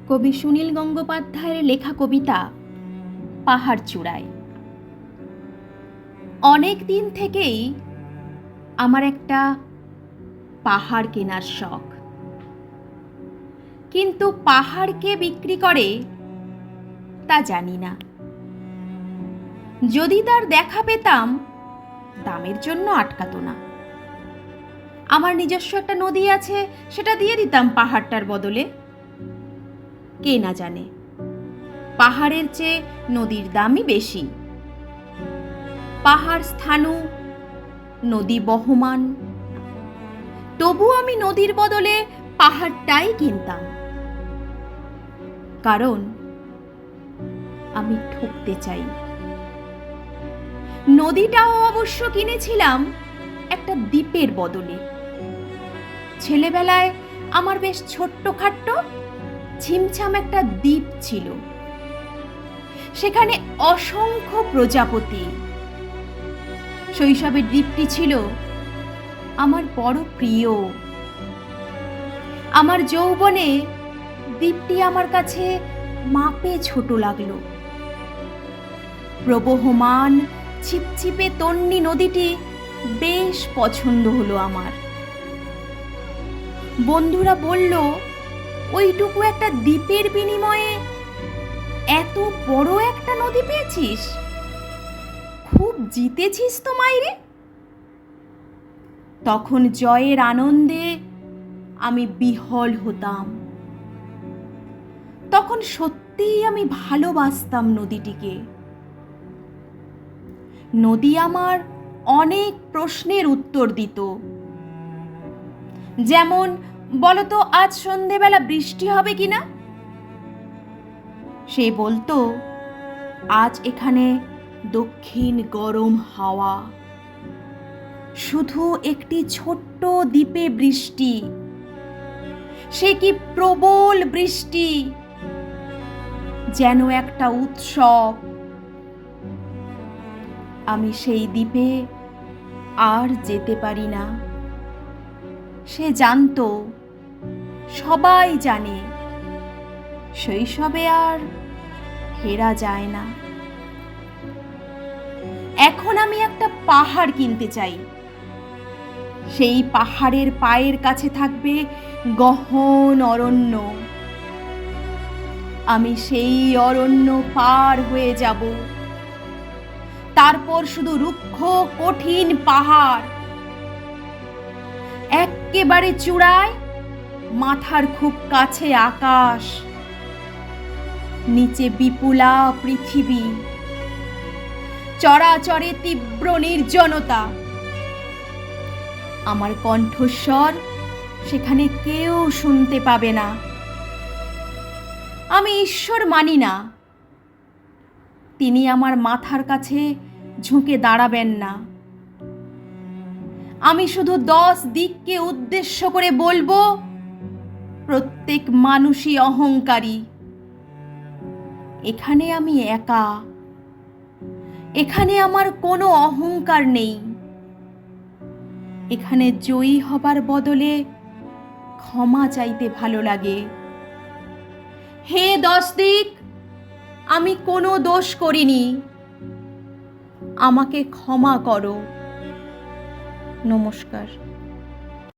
কবি সুনীল গঙ্গোপাধ্যায়ের লেখা কবিতা পাহাড় চূড়ায়। অনেক দিন থেকেই আমার একটা পাহাড় কেনার শখ, কিন্তু পাহাড় কে বিক্রি করে তা জানি না। যদি তার দেখা পেতাম, দামের জন্য আটকাতো না। আমার নিজস্ব একটা নদী আছে, সেটা দিয়ে দিতাম পাহাড়টার বদলে। কে না জানে পাহাড়ের চেয়ে নদীর দামই বেশি। পাহাড় স্থাণু, নদী বহমান, তবু আমি নদীর বদলে পাহাড়টাই কিনতাম, কারণ আমি ঠকতে চাই। নদীটাও অবশ্য কিনেছিলাম একটা দ্বীপের বদলে। ছেলেবেলায় আমার বেশ ছোট্টখাট্ট ছিমছাম একটা দ্বীপ ছিল, সেখানে অসংখ্য প্রজাপতি। শৈশবের দ্বীপটি ছিল আমার বড় প্রিয়। আমার যৌবনে দ্বীপটি আমার কাছে মাপে ছোট লাগলো। প্রবহমান ছিপছিপে তন্নি নদীটি বেশ পছন্দ হলো আমার। বন্ধুরা বলল, ওইটুকু একটা দ্বীপের বিনিময়ে এত বড় একটা নদী পেয়েছিস, খুব জিতেছিস তো মাইরে। তখন জয়ের আনন্দে আমি বিহ্বল হতাম। তখন সত্যিই আমি ভালোবাসতাম নদীটিকে। নদী আমার অনেক প্রশ্নের উত্তর দিত। যেমন, বলতো আজ সন্ধেবেলা বৃষ্টি হবে কিনা? সে বলতো, আজ এখানে দক্ষিণ গরম হাওয়া, শুধু একটি ছোট্ট দ্বীপে বৃষ্টি, সে কি প্রবল বৃষ্টি, যেন একটা উৎসব। আমি সেই দ্বীপে আর যেতে পারি না। সে জানতো, সবাই জানে, শৈশবে আর ফেরা যায় না। এখন আমি একটা পাহাড় কিনতে চাই। সেই পাহাড়ের পায়ের কাছে থাকবে গহন অরণ্য। আমি সেই অরণ্য পার হয়ে যাব। তারপর শুধু রুক্ষ কঠিন পাহাড়, এক্কেবারে চূড়ায় মাথার খুব কাছে আকাশ, নিচে বিপুলা পৃথিবী, চরাচরে তীব্র নির্জনতা। আমার কণ্ঠস্বর সেখানে কেউ শুনতে পাবে না। আমি ঈশ্বর মানি না, তিনি আমার মাথার কাছে ঝুঁকে দাঁড়াবেন না। আমি শুধু 10 দিককে উদ্দেশ্য করে বলবো, প্রত্যেক মানুষই অহংকারী। এখানে আমি একা, এখানে আমার কোনো অহংকার নেই। এখানে জয়ী হবার বদলে ক্ষমা চাইতে ভালো লাগে। হে 10 দিক, আমি কোনো দোষ করিনি, আমাকে ক্ষমা করো। নমস্কার।